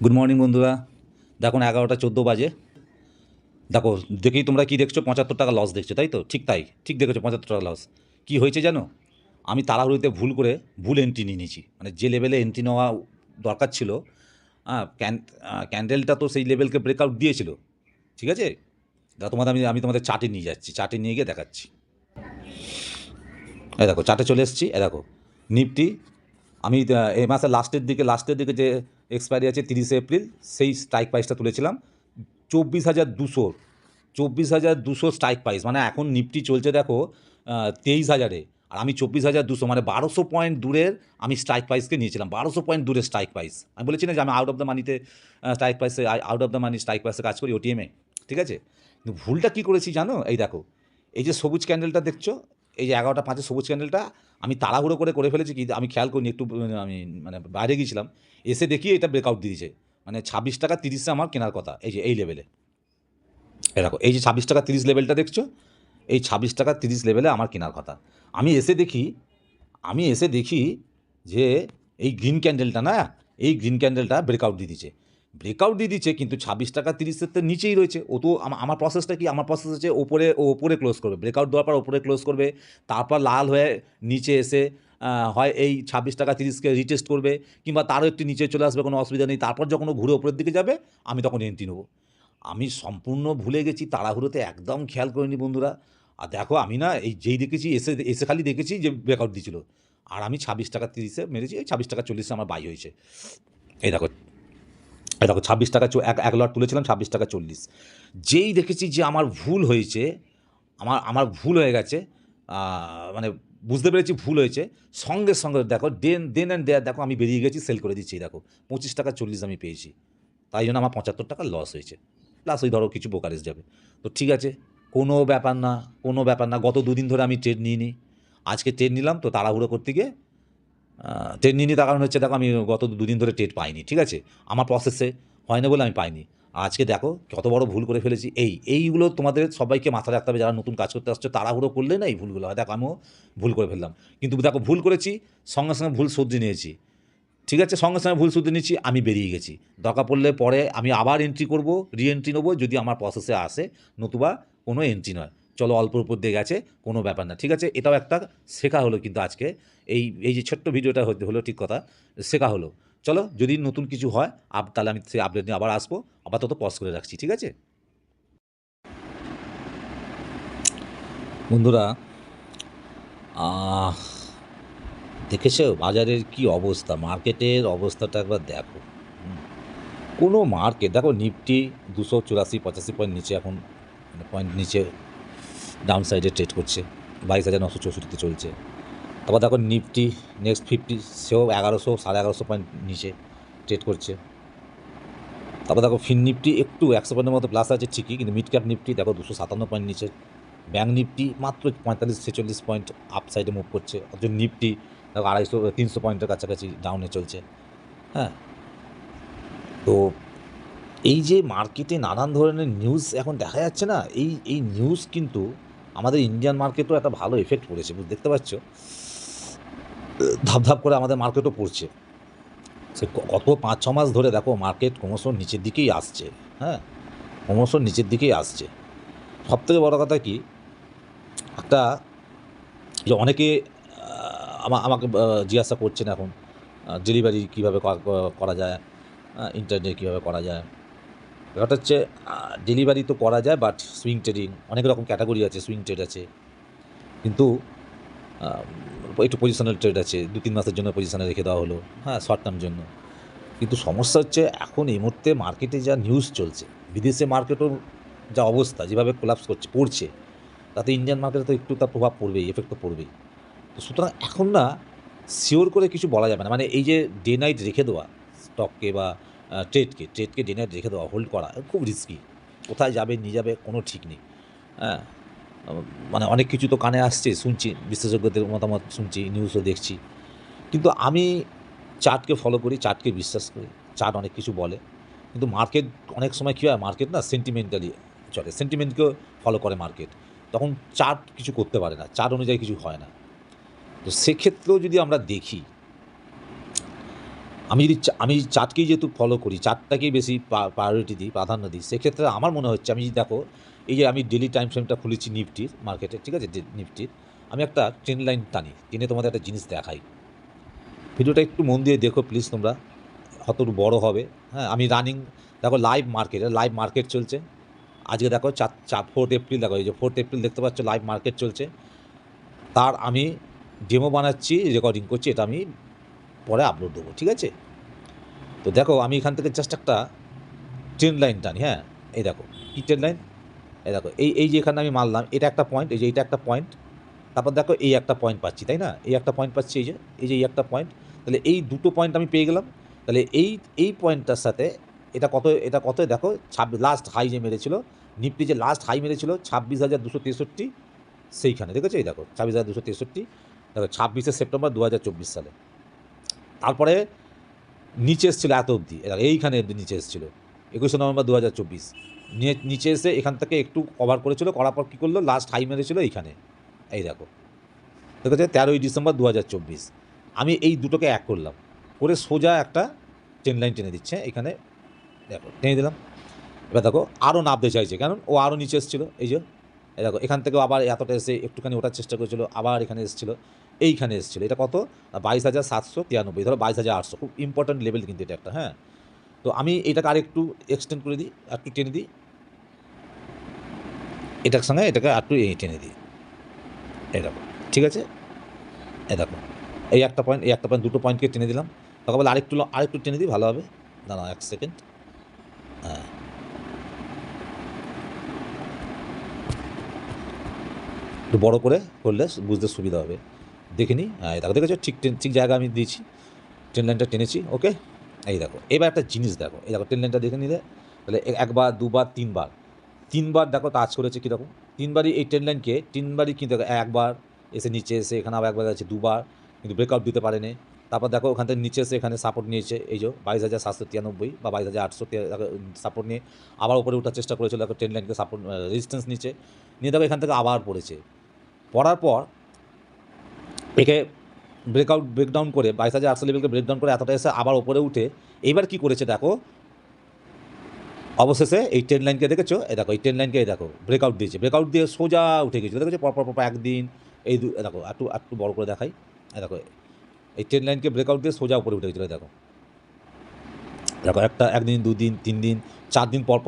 Good morning বন্ধুরা। দেখুন 11টা 14 বাজে। দেখো, দেখেই তোমরা কি দেখছো? 75 টাকা লস দেখছো, তাই তো? ঠিক দেখেছো, 75 টাকা লস। কি হয়েছে জানো? আমি তাড়াহুড়োতে ভুল করে ভুল এন্ট্রি নিয়ে নিয়েছি, মানে যে লেভেলে এন্ট্রি নেওয়া দরকার ছিল। ক্যান্ডেলটা তো সেই লেভেলকে ব্রেকআউট দিয়েছিল, ঠিক আছে? তোমাদের আমি তোমাদের চার্টে নিয়ে যাচ্ছি, চার্টে নিয়ে গিয়ে দেখাচ্ছি। এই দেখো, চার্টে চলে এসেছি। এ দেখো নিফটি, আমি এই মাসের লাস্টের দিকে যে এক্সপায়ারি আছে 30 এপ্রিল, সেই স্ট্রাইক প্রাইসটা তুলেছিলাম 24,200। 24,200 স্ট্রাইক প্রাইস, মানে এখন নিফটি চলছে দেখো 23,000-এ, আর আমি 24,200, মানে 1200 পয়েন্ট দূরের আমি স্ট্রাইক প্রাইসকে নিয়েছিলাম। 1200 পয়েন্ট দূরের স্ট্রাইক প্রাইস। আমি বলেছি না যে আমি আউট অফ দ্য মানিতে out of the money strike প্রাইসে কাজ করি, ওটিএমে, ঠিক আছে? কিন্তু ভুলটা কী করেছি জানো? এই দেখো, এই যে সবুজ ক্যান্ডেলটা দেখছো, এই যে 11টা 5-এ সবুজ ক্যান্ডেলটা, আমি তাড়াহুড়ো করে ফেলেছি কি, আমি খেয়াল করিনি একটু, আমি মানে বাইরে গিয়েছিলাম, এসে দেখি এটা ব্রেকআউট দিয়ে দিয়েছে। মানে 26 টাকা 30-এ আমার কেনার কথা, এই যে এই লেভেলে। এ দেখো, এই যে 26 টাকা 30 লেভেলটা দেখছো, এই 26 টাকা 30 লেভেলে আমার কেনার কথা। আমি এসে দেখি যে এই গ্রিন ক্যান্ডেলটা না, এই গ্রিন ক্যান্ডেলটা ব্রেকআউট দিয়ে দিচ্ছে, কিন্তু 26 টাকা 30-এর তো নিচেই রয়েছে। ও তো আমার প্রসেসটা কি? আমার প্রসেস হচ্ছে ওপরে ক্লোজ করবে, ব্রেকআউট দেওয়ার পর ওপরে ক্লোজ করবে, তারপর লাল হয়ে নিচে এসে হয় এই 26 টাকা 30-কে রিটেস্ট করবে, কিংবা তারও একটু নিচে চলে আসবে, কোনো অসুবিধা নেই। তারপর যখন ও ঘুরে ওপরের দিকে যাবে, আমি তখন এন্ট্রি নেবো। আমি সম্পূর্ণ ভুলে গেছি, তাড়াহুড়োতে একদম খেয়াল করিনি বন্ধুরা। আর দেখো, আমি না এই যেই দেখেছি, এসে এসে খালি দেখেছি যে ব্রেকআউট দিয়েছিল, আর আমি 26 টাকা 30-এ মেরেছি, এই 26 টাকা 40-এ আমার বাই হয়েছে। এই দেখো, এই দেখো 26 টাকা, এক লট তুলেছিলাম 26 টাকা 40। যেই দেখেছি যে আমার ভুল হয়েছে, আমার ভুল হয়ে গেছে, মানে বুঝতে পেরেছি ভুল হয়েছে, সঙ্গে সঙ্গে দেখো দেন অ্যান্ড দেয়ার দেখো আমি বেরিয়ে গেছি, সেল করে দিচ্ছি। দেখো 25 টাকা 40 আমি পেয়েছি, তাই জন্য আমার 75 টাকা লস হয়েছে। প্লাস ওই ধরো কিছু ব্রোকারেজ যাবে। তো ঠিক আছে, কোনো ব্যাপার না। গত দুদিন ধরে আমি ট্রেড নিইনি, আজকে ট্রেড নিলাম। তো তাড়াহুড়ো করতে গিয়ে ট্রেড নিইনি, তার কারণ হচ্ছে দেখো আমি গত দুদিন ধরে ট্রেড পাইনি, ঠিক আছে? আমার প্রসেসে হয় না বলে আমি পাইনি। আজকে দেখো কত বড় ভুল করে ফেলেছি। এইগুলো তোমাদের সবাইকে মাথায় রাখতে হবে, যারা নতুন কাজ করতে আসছো। তাড়াহুড়ো করলে না এই ভুলগুলো হয়। দেখো আমিও ভুল করে ফেললাম, কিন্তু দেখো ভুল করেছি, সঙ্গে সঙ্গে ভুল শুধরে নিয়েছি, ঠিক আছে? সঙ্গে সঙ্গে ভুল শুধরে নিচ্ছি, আমি বেরিয়ে গেছি। দরকার পড়লে পরে আমি আবার এন্ট্রি করব, রি-এন্ট্রি নেবো যদি আমার প্রসেসে আসে, নতুবা কোনো এন্ট্রি নয়। চলো, অল্পর উপর দিয়ে গেছে, কোনো ব্যাপার না, ঠিক আছে? এটাও একটা শেখা হলো কিন্তু আজকে, এই যে ছোট্ট ভিডিওটা হলো, ঠিক কথা, শেখা হলো। চলো, যদি নতুন কিছু হয় তাহলে আমি সেই আপডেট নিয়ে আবার আসবো। আপাতত পজ করে রাখছি, ঠিক আছে বন্ধুরা? আহ, দেখেছো বাজারের কি অবস্থা, মার্কেটের অবস্থাটা একবার দেখো। কোনো মার্কেট দেখো, নিফটি 284-85 পয়েন্ট নিচে এখন, মানে পয়েন্ট নিচে ডাউন সাইডে ট্রেড করছে, 22,964-তে চলছে। তারপর দেখো নিফটি নেক্সট 50, সেও 1100-1150 পয়েন্ট নিচে ট্রেড করছে। তারপর দেখো ফিন নিফটি একটু 100 পয়েন্টের মতো প্লাস আছে ঠিকই, কিন্তু মিড ক্যাপ নিফটি দেখো 257 পয়েন্ট নিচে। ব্যাঙ্ক নিফটি মাত্র 45-46 পয়েন্ট আপ সাইডে মুভ করছে, অথচ নিফটি দেখো 250-300 পয়েন্টের কাছাকাছি ডাউনে চলছে। হ্যাঁ, তো এই যে মার্কেটে নানান ধরনের নিউজ এখন দেখা যাচ্ছে না, এই নিউজ কিন্তু আমাদের ইন্ডিয়ান মার্কেটেও একটা ভালো এফেক্ট পড়েছে, দেখতে পাচ্ছ? ধাপ করে আমাদের মার্কেটও পড়ছে। সে গত 5-6 মাস ধরে দেখো মার্কেট ক্রমশ নিচের দিকেই আসছে। হ্যাঁ, ক্রমশ নিচের দিকেই আসছে। সবথেকে বড় কথা কি, একটা যে অনেকে আমাকে জিজ্ঞাসা করছেন এখন, ডেলিভারি কীভাবে করা যায়, ইন্টারনেট কীভাবে করা যায়। ব্যাপারটা হচ্ছে, ডেলিভারি তো করা যায়, বাট সুইং ট্রেডিং, অনেক রকম ক্যাটাগরি আছে, সুইং ট্রেড আছে, কিন্তু একটু পজিশনাল ট্রেড আছে, 2-3 মাসের জন্য পজিশনে রেখে দেওয়া হলো, হ্যাঁ, শর্ট টার্ম জন্য। কিন্তু সমস্যা হচ্ছে এখন এই মুহূর্তে মার্কেটে যা নিউজ চলছে, বিদেশে মার্কেটও যা অবস্থা, যেভাবে কোলাপস পড়ছে, তাতে ইন্ডিয়ান মার্কেটে তো একটু তার প্রভাব পড়বেই, এফেক্ট তো পড়বেই। তো সুতরাং এখন না শিওর করে কিছু বলা যাবে না, মানে এই যে ডে নাইট রেখে দেওয়া স্টককে বা ট্রেডকে ডে নাইট রেখে দেওয়া, হোল্ড করা খুব রিস্কি। কোথায় যাবে নিয়ে যাবে কোনো ঠিক নেই। হ্যাঁ, মানে অনেক কিছু তো কানে আসছে, শুনছি, বিশেষজ্ঞদের মতামত শুনছি, নিউজও দেখছি, কিন্তু আমি চার্টকে ফলো করি, চার্টকে বিশ্বাস করি। চার্ট অনেক কিছু বলে, কিন্তু মার্কেট অনেক সময় কী হয়, মার্কেট না সেন্টিমেন্টালি চলে, সেন্টিমেন্টকেও ফলো করে মার্কেট, তখন চার্ট কিছু করতে পারে না, চার্ট অনুযায়ী কিছু হয় না। তো সেক্ষেত্রেও যদি আমরা দেখি, আমি চার্টকেই যেহেতু ফলো করি, চার্টটাকেই বেশি প্রায়োরিটি দিই, প্রাধান্য দিই, সেক্ষেত্রে আমার মনে হচ্ছে আমি দেখো এই যে আমি ডেলি টাইম ফ্রেমটা খুলেছি নিফটির মার্কেটে, ঠিক আছে? নিফটির আমি একটা ট্রেন্ড লাইন টানি, টেনে তোমাদের একটা জিনিস দেখাই। ভিডিওটা একটু মন দিয়ে দেখো প্লিজ, তোমরা হয়তো একটু বড় হবে। হ্যাঁ, আমি রানিং দেখো লাইভ মার্কেট চলছে। আজকে দেখো 4 এপ্রিল, দেখো এই যে 4 এপ্রিল দেখতে পাচ্ছ, লাইভ মার্কেট চলছে। তার আমি ডেমো বানাচ্ছি, রেকর্ডিং করছি, এটা আমি পরে আপলোড দেবো, ঠিক আছে? তো দেখো আমি এখান থেকে জাস্ট একটা ট্রেন্ড লাইন টানি। হ্যাঁ, এই দেখো কি ট্রেন্ড লাইন, এই দেখো এই যে এখানে আমি মারলাম, এটা একটা পয়েন্ট, এই যে এটা একটা পয়েন্ট, তারপর দেখো এই একটা পয়েন্ট পাচ্ছি, তাই না? এই একটা পয়েন্ট পাচ্ছি, এই যে এই একটা পয়েন্ট, তাহলে এই দুটো পয়েন্ট আমি পেয়ে গেলাম। তাহলে এই পয়েন্টটার সাথে এটা কত দেখো, 26 লাস্ট হাই যে মেরেছিল নিফটি, যে লাস্ট হাই মেরেছিল 26,263, সেইখানে দেখেছো, এই দেখো 26,263, দেখো 26শে সেপ্টেম্বর 2024 সালে। তারপরে নিচে এসেছিলো এত অবধি, এইখানে অবধি নিচে এসেছিলো 21শে নভেম্বর 2024, নিচে এসে এখান থেকে একটু কভার করেছিল, করার পর কী করলো, লাস্ট হাই মেরেছিল এইখানে, এই দেখো দেখেছে 13ই ডিসেম্বর 2024। আমি এই দুটোকে এক করলাম, করে সোজা একটা ট্রেন লাইন টেনে দিচ্ছে এখানে, দেখো টেনে দিলাম। এবার দেখো আরও নামতে চাইছে, কারণ ও আরও নিচে এসেছিলো, এই যে দেখো এখান থেকেও আবার এতটা এসে একটুখানি ওঠার চেষ্টা করেছিল, আবার এখানে এসেছিলো, এইখানে এসেছিলো, এটা কত, 22,793, ধরো 22,800, খুব ইম্পর্ট্যান্ট লেভেল কিন্তু এটা একটা। হ্যাঁ, তো আমি এটাকে আরেকটু এক্সটেন্ড করে দিই, একটু টেনে দিই, এটার সঙ্গে এটাকে একটু টেনে দিই, এই দেখো, ঠিক আছে? এই দেখো এই একটা পয়েন্ট দুটো পয়েন্টকে টেনে দিলাম, তখন বলে আরেকটু টেনে দিই, ভালো হবে। দাঁড়াও 1 সেকেন্ড। হ্যাঁ, একটু বড় করে করলে বুঝতে সুবিধা হবে, দেখে নিই। হ্যাঁ, দেখো দেখেছো, ঠিক জায়গা আমি দিয়েছি, ট্রেন লাইনটা টেনেছি, ওকে। এই দেখো এবার একটা জিনিস দেখো, এই দেখো ট্রেন লাইনটা দেখে নিলে, তাহলে একবার দুবার তিনবার দেখো টাচ করেছে কীরকম, তিনবারই এই ট্রেন লাইনকে, তিনবারই কিন্তু দেখো, একবার এসে নিচে এসে এখানে আবার একবার আছে, দুবার কিন্তু ব্রেকআউট দিতে পারেনি। তারপর দেখো ওখান থেকে নিচে এসে এখানে সাপোর্ট নিয়েছে, এই যে 22,793 বা 22,800 সাপোর্ট নিয়ে আবার উপরে ওঠার চেষ্টা করেছিল, দেখো ট্রেন লাইনকে সাপোর্ট রেজিস্ট্যান্স নিচে নিয়ে, দেখো এখান থেকে আবার পড়ার পর একে ব্রেকডাউন করে 22,800 লেভেলকে ব্রেকডাউন করে এতটা এসে আবার ওপরে উঠে এইবার কী করেছে দেখো, অবশেষে এই ট্রেন লাইনকে দেখেছো, এই দেখো এই ট্রেন লাইনকে এই দেখো ব্রেকআউট দিয়ে সোজা উঠে গেছিলো, দেখেছো পরপর একদিন, এই দেখো একটু বড় করে দেখাই, এই দেখো এই ট্রেন লাইনকে ব্রেকআউট দিয়ে সোজা উপরে উঠে গেছিলো, দেখো একদিন 2 দিন 3 দিন 4 দিন পর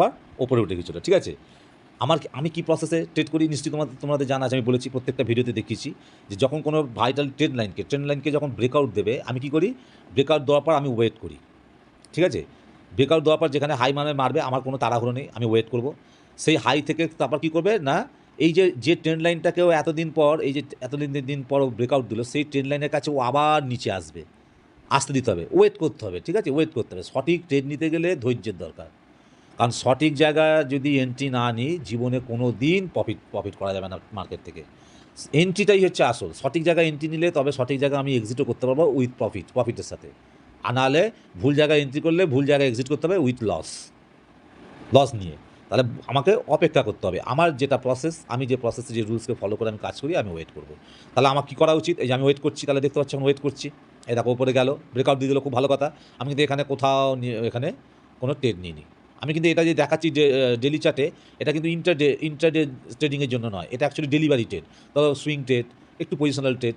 ওপরে উঠে গেছিলো, ঠিক আছে? আমি কি প্রসেসে ট্রেড করি নিশ্চয়ই তোমাদের জানা আছে, আমি বলেছি প্রত্যেকটা ভিডিওতে দেখিয়েছি, যে যখন কোনো ভাইটাল ট্রেন লাইনকে যখন ব্রেকআউট দেবে, আমি কি করি, ব্রেকআউট দেওয়ার পর আমি ওয়েট করি, ঠিক আছে? ব্রেকআউট দেওয়ার পর যেখানে হাই মারবে, আমার কোনো তাড়াহুড়ো নেই, আমি ওয়েট করব। সেই হাই থেকে তারপর কী করবে না, এই যে ট্রেন লাইনটাকেও এতদিন পর ব্রেকআউট দিল, সেই ট্রেন লাইনের কাছে ও আবার নিচে আসতে দিতে হবে, ওয়েট করতে হবে, ঠিক আছে? ওয়েট করতে হবে। সঠিক ট্রেড নিতে গেলে ধৈর্যের দরকার, কারণ সঠিক জায়গায় যদি এন্ট্রি না নিই, জীবনে কোনো দিন প্রফিট করা যাবে না মার্কেট থেকে। এন্ট্রিটাই হচ্ছে আসল, সঠিক জায়গায় এন্ট্রি নিলে তবে সঠিক জায়গায় আমি এক্সিটও করতে পারবো উইথ প্রফিটের সাথে। আর নাহলে ভুল জায়গায় এন্ট্রি করলে ভুল জায়গায় এক্সিট করতে হবে উইথ লস নিয়ে। তাহলে আমাকে অপেক্ষা করতে হবে, আমার যেটা প্রসেস, আমি যে প্রসেসে যে রুলসকে ফলো করে আমি কাজ করি, আমি ওয়েট করবো। তাহলে আমার কী করা উচিত, এই যে আমি ওয়েট করছি, তাহলে দেখতে পাচ্ছি আমি ওয়েট করছি, এই দেখো উপরে গেল, ব্রেকআউট দিয়ে দিল, খুব ভালো কথা। আমি কিন্তু এখানে এখানে কোনো ট্রেড নিইনি। আমি কিন্তু এটা যে দেখাচ্ছি ডেলি চার্টে, এটা কিন্তু ইন্টারডে ট্রেডিংয়ের জন্য নয়, এটা অ্যাকচুয়ালি ডেলিভারি ট্রেড, ধরো সুইং ট্রেড, একটু পজিশনাল ট্রেড,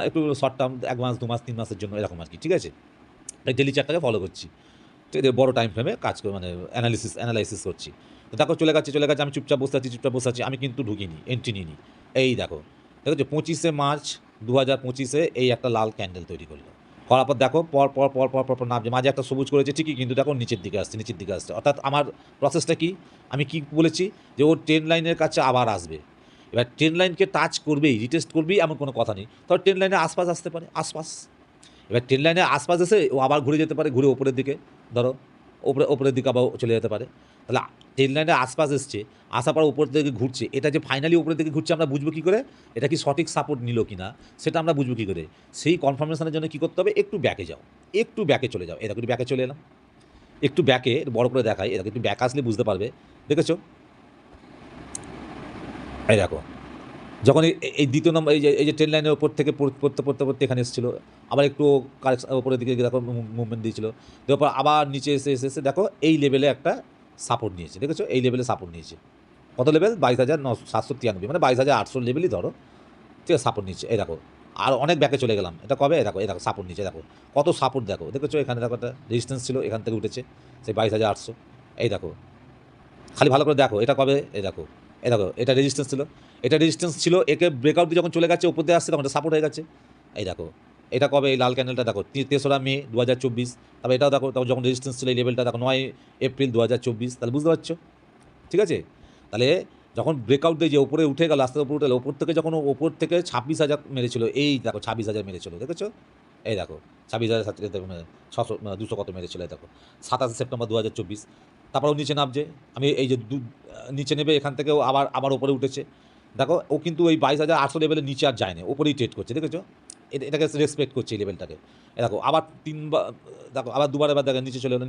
একটু শর্ট টার্ম 1 মাস 2 মাস 3 মাসের জন্য, এরকম আর কি, ঠিক আছে? এই ডেলি চার্টটাকে ফলো করছি, বড় টাইম ফ্রেমে কাজ করে, মানে অ্যানালাইসিস করছি। তো দেখো চলে গেছে, আমি চুপচাপ বসে আছি, আমি কিন্তু ঢুকিনি, এন্ট্রি নিইনি। এই দেখো 25শে মার্চ 2025-এ এই একটা লাল ক্যান্ডেল তৈরি করলো, করার পর দেখো পর নামছে, মাঝে একটা সবুজ করেছে ঠিকই, কিন্তু দেখো নিচের দিকে আসছে। অর্থাৎ আমার প্রসেসটা কি, আমি কি বলেছি, যে ও ট্রেন লাইনের কাছে আবার আসবে। এবার ট্রেন লাইনকে টাচ করবেই, রিটেস্ট করবেই, এমন কোনো কথা নেই, তবে ট্রেন লাইনের আশপাশ আসতে পারে, এবার ট্রেন লাইনের আশপাশ এসে ও আবার ঘুরে যেতে পারে, ঘুরে ওপরের দিকে, ধরো ওপরের দিকে আবার চলে যেতে পারে। তাহলে ট্রেন লাইনের আশপাশ এসছে, আসার পর উপর দিকে ঘুরছে, এটা যে ফাইনালি উপরের দিকে ঘুরছে, আমরা বুঝবো কী করে, এটা কি সঠিক সাপোর্ট নিল কি না, সেটা আমরা বুঝবো কী করে? সেই কনফার্মেশনের জন্য কী করতে হবে, একটু ব্যাকে চলে যাও, এরকম একটু ব্যাকে চলে এলাম, একটু ব্যাকে বড় করে দেখাই, এরকম একটু ব্যাক আসলে বুঝতে পারবে, দেখেছো? এই দেখো যখন এই দ্বিতীয় নম্বর এই যে ট্রেন লাইনের ওপর থেকে পড়তে এখানে এসেছিলো, আবার একটু কারেকশন ওপরের দিকে দেখো মুভমেন্ট দিয়েছিল, দেওয়ার পর আবার নিচে এসে দেখো এই লেভেলে একটা সাপোর্ট নিয়েছে, দেখেছো এই লেভেলে সাপোর্ট নিয়েছে। কত লেভেল? 22,793, মানে 22,800 লেভেলই ধরো, ঠিক আছে, সাপোর্ট নিচ্ছে। এই দেখো আর অনেক ব্যাকে চলে গেলাম, এটা কবে? এই দেখো সাপোর্ট নিচ্ছে, দেখো কত সাপোর্ট, দেখেছো এখানে দেখো একটা রেজিস্ট্যান্স ছিল, এখান থেকে উঠেছে সেই 22,800। এই দেখো খালি ভালো করে দেখো এটা কবে, এই দেখো এটা রেজিস্ট্যান্স ছিল, একে ব্রেকআউট দিয়ে যখন চলে গেছে ওপর দিয়ে আসছে তখন এটা সাপোর্ট হয়ে গেছে। এই দেখো এটা কবে? এই লাল ক্যান্ডেলটা দেখো 3রা মে 2024। তারপর এটাও দেখো তখন যখন রেজিস্ট্যান্স ছিল এই লেভেলটা দেখো 9 এপ্রিল 2024। তাহলে বুঝতে পারছো, ঠিক আছে? তাহলে যখন ব্রেকআউট দিয়ে যে ওপরে উঠে গেল, আস্তে উপরে উঠে গেল, ওপর থেকে যখন ওপর থেকে 26,000 মেরেছিল, এই দেখো 26,000 মেরেছিল, দেখেছো? এই দেখো 26,000 600 200 কত মেরেছিল, এই দেখো 27 সেপ্টেম্বর 2024। তারপর ও নিচে নামছে, আমি এই যে নিচে নেবে, এখান থেকেও আবার ওপরে উঠেছে। দেখো ও কিন্তু ওই 22,800 লেভেলের নিচে আর যায় না, ওপরেই ট্রেড করছে, দেখেছো? এটাকে রেসপেক্ট করছে এই লেভেলটাকে। এ দেখো আবার 3বার, দেখো আবার দুবার এবার দেখো নিচে চলে এলো,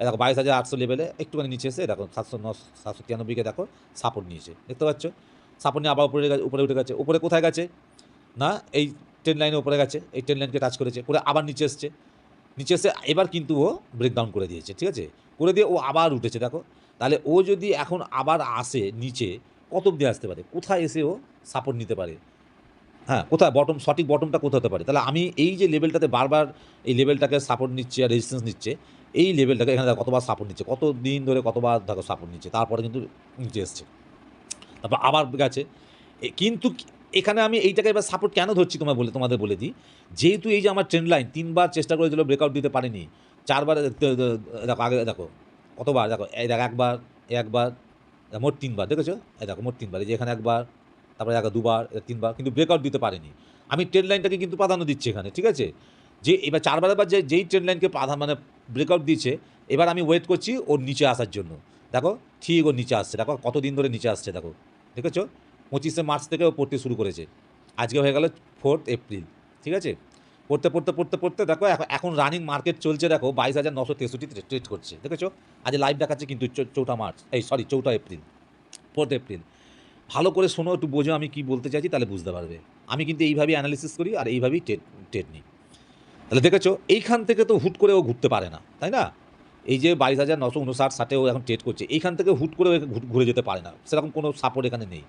দেখো 22,800 লেভেলে একটুখানি নিচে এসে দেখো 793কে দেখো সাপোর্ট নিয়েছে, দেখতে পাচ্ছ? সাপোর্ট নিয়ে আবার উপরে উঠে গেছে। উপরে কোথায় গেছে না, এই ট্রেন লাইনের উপরে গেছে, এই ট্রেন লাইনকে টাচ করেছে, করে আবার নিচে এসে এবার কিন্তু ও ব্রেকডাউন করে দিয়েছে, ঠিক আছে, করে দিয়ে ও আবার উঠেছে। দেখো তাহলে ও যদি এখন আবার আসে নিচে, কত অব্দি আসতে পারে, কোথায় এসে ও সাপোর্ট নিতে পারে, হ্যাঁ কোথায় সঠিক বটমটা কোথায় হতে পারে? তাহলে আমি এই যে লেভেলটাতে বারবার এই লেভেলটাকে সাপোর্ট নিচ্ছে আর রেজিস্ট্যান্স নিচ্ছে, এই লেভেলটাকে এখানে দেখো কতবার সাপোর্ট নিচ্ছে, কত দিন ধরে কতবার দেখো সাপোর্ট নিচ্ছে, তারপরে কিন্তু নিচে এসছে, তারপর আবার গেছে। কিন্তু এখানে আমি এইটাকে এবার সাপোর্ট কেন ধরছি তোমাদের বলে দিই, যেহেতু এই যে আমার ট্রেন্ড লাইন 3বার চেষ্টা করেছিল, ব্রেকআউট দিতে পারেনি, 4বার দেখো আগে দেখো কতবার, দেখো এই দেখো একবার মোট 3বার, দেখেছো? এই দেখো মোট 3বার, এই যে এখানে একবার, তারপরে দেখো 2বার, 3বার, কিন্তু ব্রেকআউট দিতে পারেনি। আমি ট্রেন্ড লাইনটাকে কিন্তু প্রাধান্য দিচ্ছি এখানে, ঠিক আছে, যে এবার 4বার যেই ট্রেন্ড লাইনকে মানে ব্রেকআউট দিচ্ছে, এবার আমি ওয়েট করছি ওর নিচে আসার জন্য। দেখো ঠিক ওর নিচে আসছে, দেখো কতদিন ধরে নিচে আসছে, দেখেছো? 25শে মার্চ থেকে ও পড়তে শুরু করেছে, আজকে হয়ে গেল 4 এপ্রিল, ঠিক আছে? পড়তে দেখো এখন রানিং মার্কেট চলছে, দেখো 22,963 ট্রেড করছে, দেখেছো? আজ লাইভ দেখাচ্ছে কিন্তু 4 এপ্রিল, 4 এপ্রিল। ভালো করে শোনো, একটু বোঝো আমি কি বলতে চাইছি, তাহলে বুঝতে পারবে। আমি কিন্তু এইভাবেই অ্যানালিসিস করি আর এইভাবেই ট্রেড নিই। তাহলে দেখেছো এইখান থেকে তো হুট করে ও ঘুরতে পারে না, তাই না? এই যে 22,959 ও এখন ট্রেড করছে, এইখান থেকে হুট করে ঘুরে যেতে পারে না, সেরকম কোনো সাপোর্ট এখানে নেই।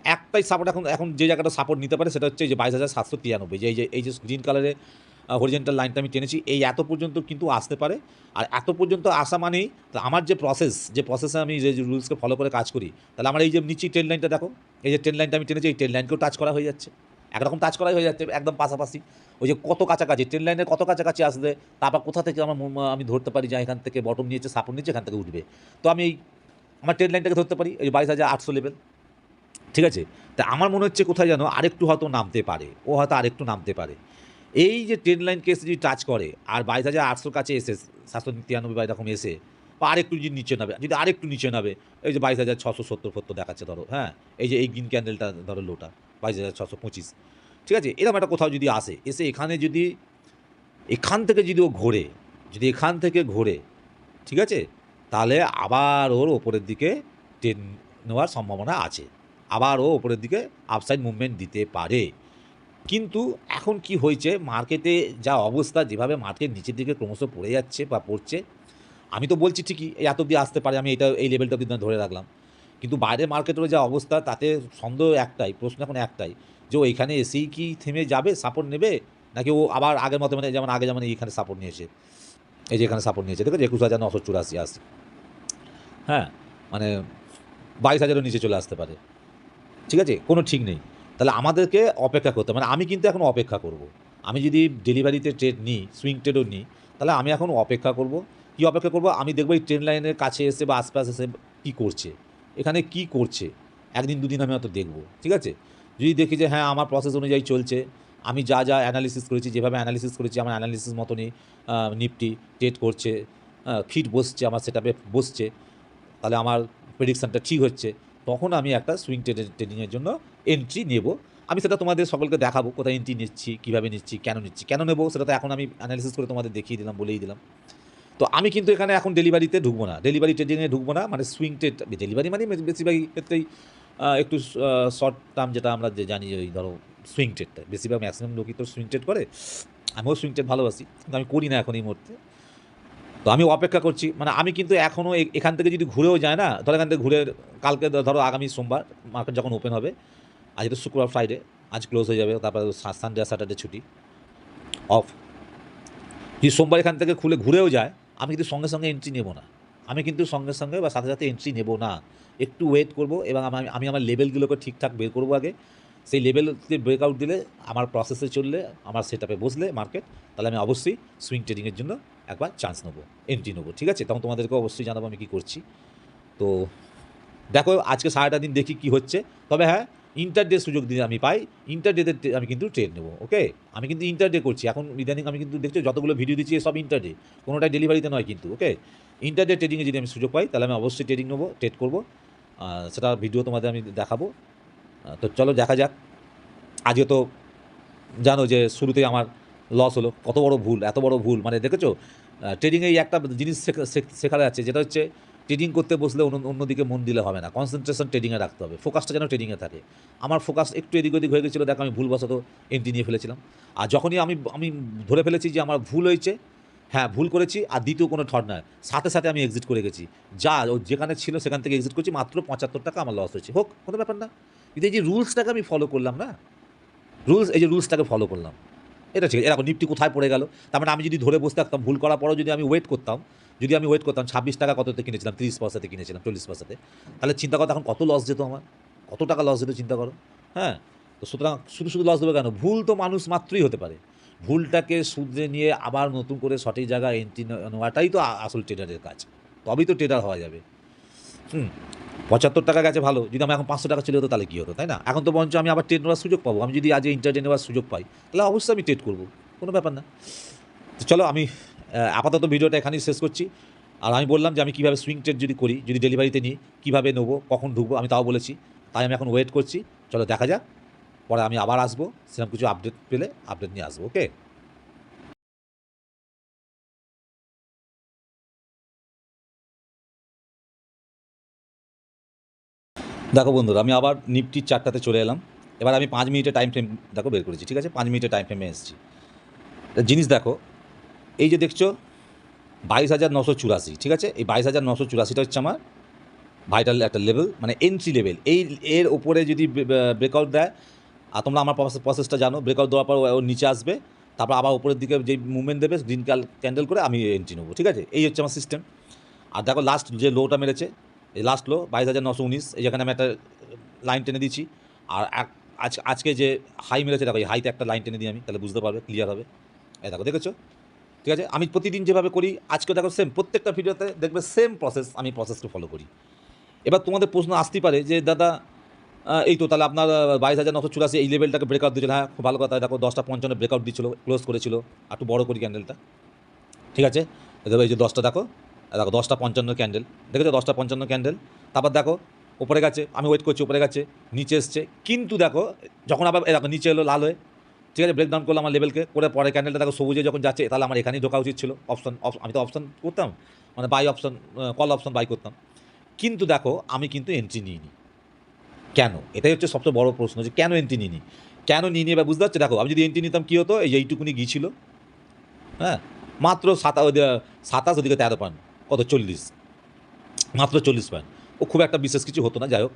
একটাই সাপোর্ট এখন যে জায়গাটা সাপোর্ট নিতে পারে সেটা হচ্ছে এই যে 22,793, এই যে গ্রিন কালারে হরিজেন্টাল লাইনটা আমি টেনেছি, এই এত পর্যন্ত কিন্তু আসতে পারে। আর এত পর্যন্ত আসা মানেই আমার যে প্রসেসে আমি যে রুলসকে ফলো করে কাজ করি, তাহলে আমার এই যে নিচে ট্রেন লাইনটা দেখো, এই যে ট্রেন লাইনটা আমি টেনেছি, এই ট্রেন লাইনকেও টাচ করা হয়ে যাচ্ছে, একরকম টাচ করাই হয়ে যাচ্ছে, একদম পাশাপাশি। ওই যে কত কাছাকাছি ট্রেন লাইনের, কত কাছাকাছি আসবে, তারপর কোথা থেকে আমি ধরতে পারি যে এখান থেকে বটম নিয়েছে, সাপোর্ট নিয়েছে, এখান থেকে উঠবে। তো আমি আমার ট্রেন লাইনটাকে ধরতে পারি, এই 22,800 লেভেল, ঠিক আছে? তা আমার মনে হচ্ছে কোথায় যেন আরেকটু হয়তো নামতে পারে, ও হয়তো আরেকটু নামতে পারে। এই যে ট্রেন লাইন কেস যদি টাচ করে আর 22,800 কাছে এসে 793 বা এরকম এসে, বা আরেকটু যদি নিচে নামে, যদি আরেকটু নিচে নামে, এই যে 22,670 দেখাচ্ছে ধরো, হ্যাঁ এই যে এই গ্রিন ক্যান্ডেলটা ধরো লোটা 22,625, ঠিক আছে, এরকম একটা কোথাও যদি এসে এখানে যদি এখান থেকে যদি ও ঘোরে, যদি এখান থেকে ঘোরে, ঠিক আছে, তাহলে আবার ওর ওপরের দিকে ট্রেন নেওয়ার সম্ভাবনা আছে, আবার ও ওপরের দিকে আপসাইড মুভমেন্ট দিতে পারে। কিন্তু এখন কি হয়েছে, মার্কেটে যা অবস্থা, যেভাবে মার্কেট নিচের দিকে ক্রমশ পড়ে যাচ্ছে বা পড়ছে, আমি তো বলছি ঠিকই এই এত অব্দি আসতে পারে, আমি এই লেভেলটা অব্দি ধরে রাখলাম, কিন্তু বাইরের মার্কেটের যা অবস্থা, তাতে সন্দেহ একটাই, প্রশ্ন এখন একটাই, যে ও এখানে এসেই কি থেমে যাবে, সাপোর্ট নেবে, নাকি ও আবার আগের মতো, মানে যেমন আগে যেমন এইখানে সাপোর্ট নিয়েছে, এই যে এখানে সাপোর্ট নিয়েছে, দেখো 21,984 আসে, হ্যাঁ মানে 22,000-এরও নিচে চলে আসতে পারে, ঠিক আছে, কোনো ঠিক নেই। তাহলে আমাদেরকে অপেক্ষা করতে, মানে আমি কিন্তু এখন অপেক্ষা করব। আমি যদি ডেলিভারিতে ট্রেড নিই, সুইং ট্রেডও নিই, তাহলে আমি এখন অপেক্ষা করব। কী অপেক্ষা করব? আমি দেখব এই ট্রেন লাইনের কাছে এসে বা আশপাশে এসে কী করছে, এখানে কী করছে, একদিন দুদিন আমি হয়তো দেখব, ঠিক আছে? যদি দেখি যে হ্যাঁ আমার প্রসেস অনুযায়ী চলছে, আমি যা অ্যানালিসিস করেছি, যেভাবে অ্যানালিসিস করেছি, আমার অ্যানালিসিস মতনই নিফটি ট্রেড করছে, ফিট বসছে, আমার সেটআপে বসছে, তাহলে আমার প্রেডিকশানটা ঠিক হচ্ছে, তখন আমি একটা সুইং ট্রেডিংয়ের জন্য এন্ট্রি নেব। আমি সেটা তোমাদের সকলকে দেখাবো, কোথায় এন্ট্রি নিচ্ছি, কীভাবে নিচ্ছি, কেন নেব, সেটা তো এখন আমি অ্যানালিসিস করে তোমাদের দেখিয়ে দিলাম, বলেই দিলাম। তো আমি কিন্তু এখানে এখন ডেলিভারিতে ঢুকবো না, ডেলিভারি ট্রেডিংয়ে ঢুকবো না, মানে সুইং ট্রেড, ডেলিভারি মানে বেশিরভাগই ক্ষেত্রেই একটু শর্ট টার্ম যেটা আমরা যে জানি ওই ধরো সুইং ট্রেডটা বেশিরভাগ ম্যাক্সিমাম লোকই তো সুইং ট্রেড করে, আমিও সুইং ট্রেড ভালোবাসি কিন্তু আমি করি না এখন এই মুহূর্তে। তো আমি অপেক্ষা করছি, মানে আমি কিন্তু এখনও এখান থেকে যদি ঘুরেও যায় না, ধরো এখান থেকে ঘুরে কালকে ধরো আগামী সোমবার মার্কেট যখন ওপেন হবে, আজ তো শুক্রবার ফ্রাইডে, আজ ক্লোজ হয়ে যাবে, তারপরে সানডে আর স্যাটারডে ছুটি অফ, যদি সোমবার এখান থেকে খুলে ঘুরেও যায় আমি কিন্তু সঙ্গে সঙ্গে এন্ট্রি নেব না, আমি কিন্তু সঙ্গে সঙ্গে বা সাথে সাথে এন্ট্রি নেব না, একটু ওয়েট করব এবং আমি আমার লেভেলগুলোকে ঠিকঠাক বের করবো আগে, সেই লেভেলকে ব্রেকআউট দিলে আমার প্রসেসে চললে আমার সেট আপে বসলে মার্কেট, তাহলে আমি অবশ্যই সুইং ট্রেডিংয়ের জন্য একবার চান্স নেবো, এন্ট্রি নেবো, ঠিক আছে? তখন তোমাদেরকে অবশ্যই জানাবো আমি কী করছি। তো দেখো আজকে সারাটা দিন দেখি কি হচ্ছে, তবে হ্যাঁ ইন্টারডে সুযোগ দিয়ে আমি পাই, ইন্টারডেতে আমি কিন্তু ট্রেড নেবো, ওকে? আমি কিন্তু ইন্টারডে করছি এখন ইদানিং, আমি কিন্তু দেখছো যতগুলো ভিডিও দিচ্ছি সব ইন্টারডে, কোনোটাই ডেলিভারিতে নয় কিন্তু, ওকে? ইন্টারডে ট্রেডিংয়ে যদি আমি সুযোগ পাই তাহলে আমি অবশ্যই ট্রেডিং নেবো, ট্রেড করবো, সেটা ভিডিও তোমাদের আমি দেখাবো। তো চলো দেখা যাক। আজকে তো জানো যে শুরুতেই আমার লস হলো, কত বড় ভুল, এত বড় ভুল, মানে দেখেছো ট্রেডিংয়ে এই একটা জিনিস শেখা যাচ্ছে, যেটা হচ্ছে ট্রেডিং করতে বসলে অন্যদিকে মন দিলে হবে না, কনসেন্ট্রেশন ট্রেডিংয়ে রাখতে হবে, ফোকাসটা যেন ট্রেডিংয়ে থাকে। আমার ফোকাস একটু এদিক ওদিক হয়ে গেছিলো, দেখো আমি ভুলবশত এন্ট্রি নিয়ে ফেলেছিলাম, আর যখনই আমি আমি ধরে ফেলেছি যে আমার ভুল হয়েছে, হ্যাঁ ভুল করেছি, আর দ্বিতীয় কোনো ঠট নয়, সাথে সাথে আমি এক্সিট করে গেছি, যা ও যেখানে ছিল সেখান থেকে এক্সিট করছি, মাত্র ৭৫ টাকা আমার লস হয়েছে, হোক কোনো ব্যাপার না, কিন্তু এই যে রুলসটাকে আমি ফলো করলাম না, এই যে রুলসটাকে ফলো করলাম, এটা ঠিক আছে। এরকম নিফটি কোথায় পড়ে গেল, তার মানে আমি যদি ধরে বসে থাকতাম, ভুল করার পরেও যদি আমি ওয়েট করতাম, ২৬ টাকা কততে কিনেছিলাম, ৩০ পয়সাতে কিনেছিলাম, ৪০ পয়সাতে, তাহলে চিন্তা করো এখন কত লস যেত আমার, কত টাকা লস যেত চিন্তা করো, হ্যাঁ? তো সুতরাং শুধু শুধু লস দেবে কেন, ভুল তো মানুষ মাত্রই হতে পারে, ভুলটাকে শুধরে নিয়ে আবার নতুন করে সঠিক জায়গায় এন্ট্রি নেওয়াটাই তো আসল ট্রেডারের কাজ, তবেই তো ট্রেডার হওয়া যাবে। ৭৫ টাকা গেছে ভালো, যদি আমি এখন ৫০০ টাকা চলে যেত তাহলে কী হতো, তাই না? এখন তো বরঞ্চ আমি আবার ট্রেড নেওয়ার সুযোগ পাবো, আমি যদি আজ ইন্টারডে নেওয়ার সুযোগ পাই তাহলে অবশ্যই আমি ট্রেড করবো, কোনো ব্যাপার না। তো চলো আমি আপাতত ভিডিওটা এখানেই শেষ করছি, আর আমি বললাম যে আমি কীভাবে সুইং ট্রেড যদি করি, যদি ডেলিভারিতে নিই কীভাবে নেবো, কখন ঢুকবো, আমি তাও বলেছি, তাই আমি এখন ওয়েট করছি, চলো দেখা যাক, পরে আমি আবার আসবো, সেরকম কিছু আপডেট পেলে আপডেট নিয়ে আসবো, ওকে? দেখো বন্ধুরা, আমি আবার নিফটির চার্টটাতে চলে এলাম, এবার আমি 5 মিনিটের টাইম ফ্রেম দেখো বের করেছি, ঠিক আছে? 5 মিনিটের টাইম ফ্রেমে এসেছি, জিনিস দেখো, এই যে দেখছো 22,984, ঠিক আছে? এই 22,984টা হচ্ছে আমার ভাইটাল একটা লেভেল, মানে এন্ট্রি লেভেল, এর ওপরে যদি ব্রেকআউট দেয়, আর তোমরা আমার প্রসেসটা জানো, ব্রেকআউট দেওয়ার পর ওর নিচে আসবে, তারপর আবার উপরের দিকে যেই মুভমেন্ট দেবে গ্রিন ক্যান্ডেল করে আমি এন্ট্রি নেবো, ঠিক আছে? এই হচ্ছে আমার সিস্টেম। আর দেখো লাস্ট যে লোটা মেরেছে, এই লাস্ট লো 22,919, এই যেখানে আমি একটা লাইন টেনে দিচ্ছি, আর আজকে যে হাই মেরেছে দেখো, এই হাইতে একটা লাইন টেনে দিই আমি, তাহলে বুঝতে পারবে, ক্লিয়ার হবে। এই দেখো, দেখেছো? ঠিক আছে, আমি প্রতিদিন যেভাবে করি আজকে দেখো সেম, প্রত্যেকটা ভিডিওতে দেখবে সেম প্রসেস, আমি প্রসেসকে ফলো করি। এবার তোমাদের প্রশ্ন আসতেই পারে যে দাদা এই তো তাহলে আপনার 22,984 এই লেভেলটাকে ব্রেকআউট দিয়েছিল, হ্যাঁ খুব ভালো কথা, দেখো 10:55 ব্রেকআউট দিচ্ছিল, ক্লোজ করেছিল, একটু বড় করি ক্যান্ডেলটা, ঠিক আছে? দেখো এই যে 10টা দেখো, দেখো 10:55 ক্যান্ডেল, দেখেছো 10:55 ক্যান্ডেল, তারপর দেখো ওপরে গেছে, আমি ওয়েট করছি ওপরে গেছে, নিচে এসছে, কিন্তু দেখো যখন আবার দেখো নিচে এলো লাল হয়ে, ঠিক আছে, ব্রেকডাউন করলাম আমার লেভেলকে, করে পরে ক্যান্ডেলটা দেখো সবুজে যখন যাচ্ছে, তাহলে আমার এখানেই ঢোকা উচিত ছিল, আমি তো অপশন করতাম, মানে buy option, call option buy করতাম, কিন্তু দেখো আমি কিন্তু এন্ট্রি নিইনি, কেন? এটাই হচ্ছে সবচেয়ে বড় প্রশ্ন, যে কেন এন্ট্রি নিইনি, কেন নিইনি এবার বুঝতে পারছি। দেখো আমি যদি এন্ট্রি নিতাম কী হতো, এইটুকুনি গিয়েছিল, হ্যাঁ, মাত্র 27, ওদিকে 13 পয়েন্ট, কত 40, মাত্র 40 পয়েন্ট, ও খুব একটা বিশেষ কিছু হতো না, যাই হোক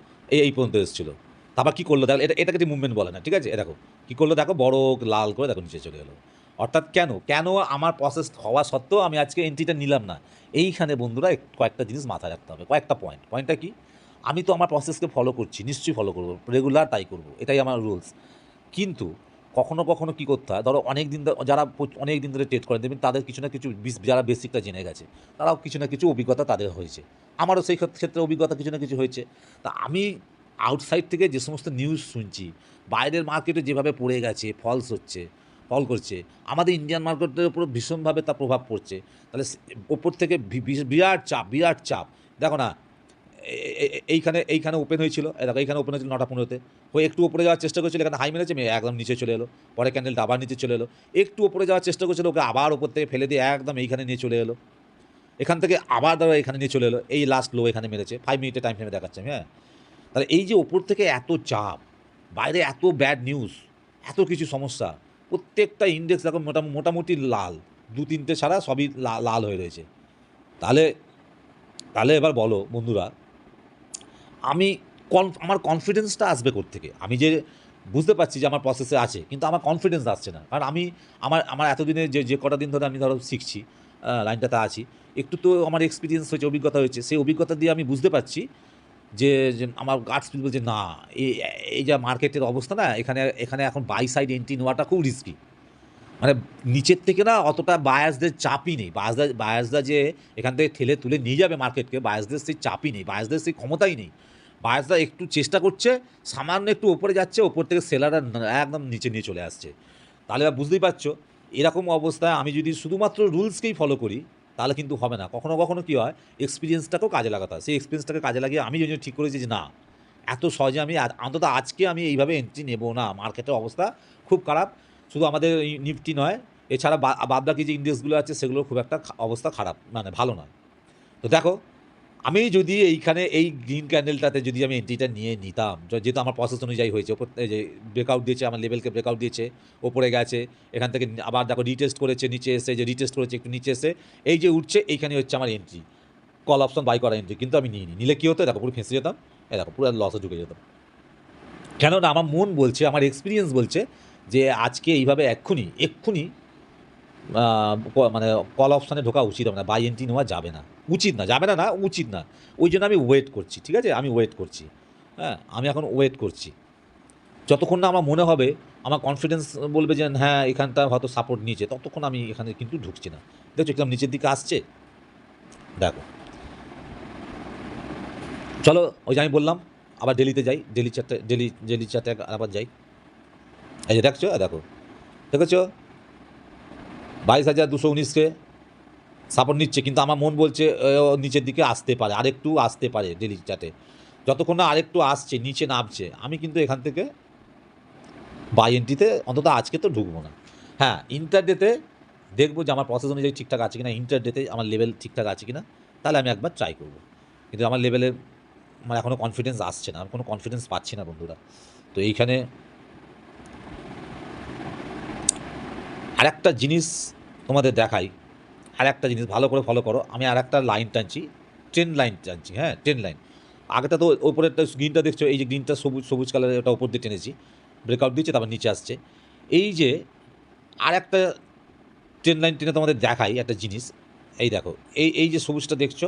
এই পর্যন্ত এসেছিলো, তারপর কী করলো দেখো, এটাকে যে মুভমেন্ট বলে না, ঠিক আছে? দেখো কী করলো, দেখো বড় লাল করে দেখো নিচে চলে গেলো, অর্থাৎ কেন আমার প্রসেস হওয়া সত্ত্বেও আমি আজকে এন্ট্রিটা নিলাম না, এইখানে বন্ধুরা কয়েকটা জিনিস মাথায় রাখতে হবে, কয়েকটা পয়েন্টটা কি, আমি তো আমার প্রসেসকে ফলো করছি, নিশ্চয়ই ফলো করবো, রেগুলার তাই করবো, এটাই আমার রুলস, কিন্তু কখনো কখনো কী করতে হয়, ধরো অনেক দিন যারা অনেক দিন ধরে ট্রেড করেন দেখবেন তাদের কিছু না কিছু যারা বেসিকটা জেনে গেছে, তারাও কিছু না কিছু অভিজ্ঞতা তাদের হয়েছে, আমারও সেই ক্ষেত্রে অভিজ্ঞতা কিছু না কিছু হয়েছে। তা আমি আউটসাইড থেকে যে সমস্ত নিউজ শুনছি, বাইরের মার্কেটে যেভাবে পড়ে গেছে, ফল করছে, আমাদের ইন্ডিয়ান মার্কেটের উপর ভীষণভাবে তার প্রভাব পড়ছে, তাহলে ওপর থেকে বিরাট চাপ, দেখো না এইখানে ওপেন হয়েছিল, দেখো এইখানে ওপেন হয়েছিল 9:15-তে, হয়ে একটু ওপরে যাওয়ার চেষ্টা করছিল, এখানে হাই মেরেছে, একদম নিচে চলে এলো, পরে ক্যান্ডেলটা আবার নিচে চলে এলো, একটু ওপরে যাওয়ার চেষ্টা করছিল, ওকে আবার ওপর থেকে ফেলে দিয়ে একদম এইখানে নিয়ে চলে এলো, এখান থেকে আবার ধরো এখানে নিয়ে চলে এলো, এই লাস্ট লো এখানে মেরেছে, 5 মিনিটের টাইম ফ্রেমে দেখাচ্ছে আমি, হ্যাঁ, তাহলে এই যে ওপর থেকে এত চাপ, বাইরে এত ব্যাড নিউজ, এত কিছু সমস্যা, প্রত্যেকটা ইন্ডেক্স দেখো মোটামুটি লাল, 2-3টে ছাড়া সবই লাল হয়ে রয়েছে। তাহলে তাহলে এবার বলো বন্ধুরা, আমি আমার কনফিডেন্সটা আসবে কোত্থেকে? আমি যে বুঝতে পারছি যে আমার প্রসেসে আছে, কিন্তু আমার কনফিডেন্স আসছে না। কারণ আমি আমার এতদিনে যে কটা দিন ধরে আমি ধরো শিখছি, লাইনটাতে আছি, একটু তো আমার এক্সপিরিয়েন্স হয়েছে, অভিজ্ঞতা হয়েছে। সেই অভিজ্ঞতা দিয়ে আমি বুঝতে পারছি যে আমার গাটস ফিল বলছে না, এই যা মার্কেটের অবস্থা না, এখানে এখন বাই সাইড এন্ট্রি নেওয়াটা খুব রিস্কি। মানে নিচের থেকে না অতটা বায়াসদের চাপই নেই। বায়াসরা যে এখান থেকে ঠেলে তুলে নিয়ে যাবে মার্কেটকে, বায়াসদের সেই চাপই নেই, বায়াসদের সেই ক্ষমতাই নেই। বায়াসরা একটু চেষ্টা করছে, সামান্য একটু ওপরে যাচ্ছে, ওপর থেকে সেলাররা একদম নিচে নিয়ে চলে আসছে। তাহলে এবার বুঝতেই পারছো, এরকম অবস্থায় আমি যদি শুধুমাত্র রুলসকেই ফলো করি, তাহলে কিন্তু হবে না। কখনো কখনো কী হয়, এক্সপিরিয়েন্সটাকেও কাজে লাগাতে হয়। সেই এক্সপিরিয়েন্সটাকে কাজে লাগিয়ে আমি যদি ঠিক করেছি যে না, এত সহজে আমি অন্তত আজকে আমি এইভাবে এন্ট্রি নেব না, মার্কেটের অবস্থা খুব খারাপ। শুধু আমাদের এই নিফটি নয়, এছাড়া বাদবাকি যে ইন্ডেক্সগুলো আছে সেগুলোর খুব একটা অবস্থা খারাপ, মানে ভালো নয়। তো দেখো, আমি যদি এইখানে এই গ্রিন ক্যান্ডেলটাতে যদি আমি এন্ট্রিটা নিয়ে নিতাম, যেহেতু আমার প্রসেস অনুযায়ী হয়েছে, ওপর এই যে ব্রেকআউট দিয়েছে, আমার লেভেলকে ব্রেকআউট দিয়েছে, ওপরে গেছে, এখান থেকে আবার দেখো রিটেস্ট করেছে, নিচে এসে যে রিটেস্ট করেছে, একটু নিচে এসে এই যে উঠছে, এইখানে হচ্ছে আমার এন্ট্রি, কল অপশন বাই করা এন্ট্রি। কিন্তু আমি নিইনি, নিলে কী হতো, দেখো পুরো ফেঁসে যেতাম, দেখো পুরো লসে ঢুকে যেতাম। কেননা আমার মন বলছে, আমার এক্সপিরিয়েন্স বলছে যে আজকে এইভাবে এক্ষুনি মানে কল অপশানে ঢোকা উচিত হবে না, বাই এন্ট্রি নেওয়া যাবে না, উচিত না, যাবে না, না উচিত না। ওই জন্য আমি ওয়েট করছি, ঠিক আছে, আমি ওয়েট করছি, হ্যাঁ, আমি এখন ওয়েট করছি যতক্ষণ না আমার মনে হবে, আমার কনফিডেন্স বলবে যে হ্যাঁ এখানটা হয়তো সাপোর্ট নিয়েছে, ততক্ষণ আমি এখানে কিন্তু ঢুকছি না। দেখছো কিরকম নিচের দিকে আসছে, দেখো। চলো, ওই যে আমি বললাম আবার ডেলিতে যাই, ডেলি চার্টে আবার যাই। এই যে দেখছো, দেখেছো 22,219কে সাপোর্ট নিচ্ছে, কিন্তু আমার মন বলছে নিচের দিকে আসতে পারে, আরেকটু আসতে পারে ডেলি চার্টে। যতক্ষণ না আরেকটু আসছে, নিচে নামছে, আমি কিন্তু এখান থেকে বাই এন্ট্রিতে অন্তত আজকে তো ঢুকবো না। হ্যাঁ, ইন্টারডেতে দেখবো যে আমার প্রসেস অনুযায়ী ঠিকঠাক আছে কিনা, ইন্টারডেতে আমার লেভেল ঠিকঠাক আছে কিনা, তাহলে আমি একবার ট্রাই করবো। কিন্তু আমার লেভেলের আমার এখনও কনফিডেন্স আসছে না, আমি কোনো কনফিডেন্স পাচ্ছি না বন্ধুরা। তো এইখানে আরেকটা জিনিস তোমাদের দেখাই, আরেকটা জিনিস ভালো করে ফলো করো। আমি আরেকটা লাইন টানছি, ট্রেন লাইন টানছি, হ্যাঁ, ট্রেন লাইন। আগেটা তো ওপরেরটা গ্রিনটা দেখছো, এই যে গ্রিনটা সবুজ কালারের, ওটা ওপর দিয়ে টেনেছি, ব্রেকআউট দিচ্ছে, তারপর নিচে আসছে। এই যে আরেকটা ট্রেন লাইন টেনে তোমাদের দেখাই একটা জিনিস। এই দেখো, এই যে সবুজটা দেখছো,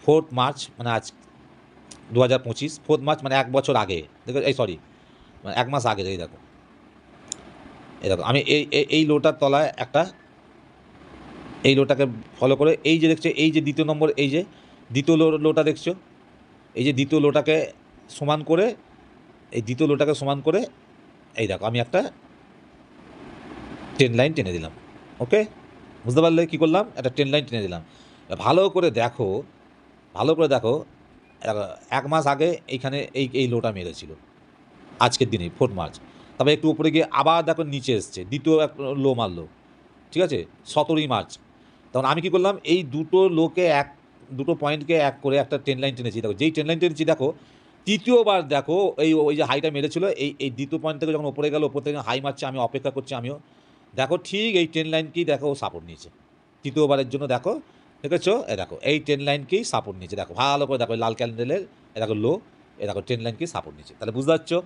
4 মার্চ মানে আজ 2025, 4 মার্চ মানে 1 বছর আগে, দেখো, এই সরি, মানে 1 মাস আগে। এই দেখো, আমি এই লোটার তলায় একটা, এই লোটাকে ফলো করে, এই যে দেখছো, এই যে দ্বিতীয় নম্বর, এই যে দ্বিতীয় লোটা দেখছো, এই যে দ্বিতীয় লোটাকে সমান করে, এই দেখো আমি একটা ট্রেন লাইন টেনে দিলাম। ওকে, বুঝতে পারলে কী করলাম, একটা ট্রেন লাইন টেনে দিলাম। ভালো করে দেখো, 1 মাস আগে এইখানে এই লোটা মেরেছিল, আজকের দিনে 4 মার্চ। তবে একটু উপরে গিয়ে আবার দেখো নিচে এসছে, দ্বিতীয় এক লো মারলো, ঠিক আছে, 17ই মার্চ। তখন আমি কী করলাম, এই দুটো পয়েন্টকে এক করে একটা ট্রেন লাইন টেনেছি। দেখো, যেই ট্রেন লাইন টেনেছি, দেখো তৃতীয়বার দেখো ওই যে হাইটা মেরেছিল, এই দ্বিতীয় পয়েন্ট থেকে যখন ওপরে গেল, ওপর থেকে হাই মারছে, আমি অপেক্ষা করছি, আমিও দেখো ঠিক এই ট্রেন লাইনকেই দেখো সাপোর্ট নিয়েছে তৃতীয়বারের জন্য। দেখো, দেখেছো, দেখো এই ট্রেন লাইনকেই সাপোর্ট নিয়েছে, দেখো ভালো করে দেখো, লাল ক্যান্ডেলের দেখো লো, দেখো ট্রেন লাইনকেই সাপোর্ট নিয়েছে। তাহলে বুঝতে পারছো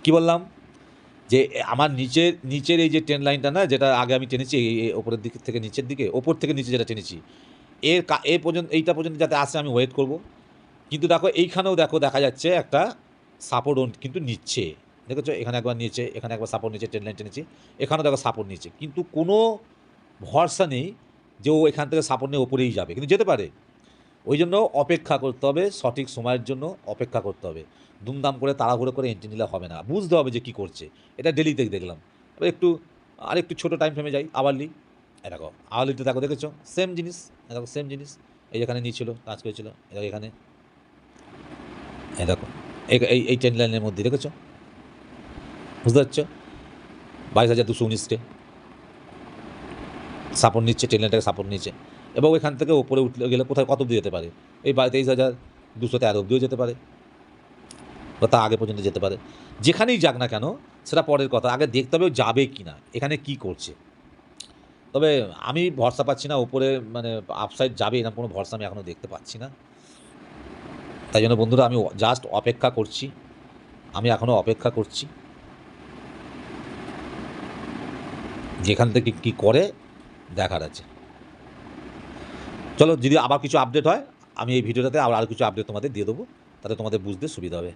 কী বললাম, যে আমার নিচের এই যে ট্রেন লাইনটা না, যেটা আগে আমি টেনেছি, এই ওপরের দিক থেকে নিচের দিকে, ওপর থেকে নিচে যেটা টেনেছি, এইটা পর্যন্ত যাতে আসে আমি ওয়েট করব। কিন্তু দেখো এইখানেও দেখো দেখা যাচ্ছে একটা সাপোর্ট কিন্তু নিচ্ছে, দেখেছো, এখানে একবার নিয়েছে, এখানে একবার সাপোর্ট নিচ্ছে, ট্রেন লাইন টেনেছি, এখানেও দেখো সাপোর্ট নিচ্ছে, কিন্তু কোনো ভরসা নেই যে ও এখান থেকে সাপোর্ট নিয়ে ওপরেই যাবে, কিন্তু যেতে পারে। ওই জন্য অপেক্ষা করতে হবে, সঠিক সময়ের জন্য অপেক্ষা করতে হবে। দুমদাম করে তাড়াহুড়ো করে এন্ট্রি নিলে হবে না, বুঝতে হবে যে কী করছে। এটা ডেলিতে দেখলাম, এবার আরেকটু ছোটো টাইম ফ্রেমে যাই, আওয়ারলি। দেখো আওয়ারলিতে দেখেছো সেম জিনিস, দেখো সেম জিনিস, এই যেখানে নিয়েছিল, কাজ করেছিল, দেখো এখানে, দেখো এই ট্রেন লাইনের মধ্যে দেখেছো, বুঝতে পারছো, 22,219কে সাপোর্ট নিচ্ছে, ট্রেন লাইনটাকে সাপোর্ট নিচ্ছে, এবং এখান থেকে ওপরে উঠলে গেলে কোথায় কত অব্দি যেতে পারে, এই 23,213 অব্দিও যেতে পারে। বা তা আগে পর্যন্ত যেতে পারে। যেখানেই যাক না কেন সেটা পরের কথা, আগে দেখতে হবে ও যাবে কি না, এখানে কী করছে। তবে আমি ভরসা পাচ্ছি না ওপরে, মানে আপসাইড যাবে এরকম কোনো ভরসা আমি এখনও দেখতে পাচ্ছি না। তাই জন্য বন্ধুরা আমি জাস্ট অপেক্ষা করছি, আমি এখনও অপেক্ষা করছি যেখান থেকে কী করে দেখার আছে। চলো, যদি আবার কিছু আপডেট হয় আমি এই ভিডিওটাতে আবার কিছু আপডেট তোমাদের দিয়ে দেবো, তাতে তোমাদের বুঝতে সুবিধা হবে।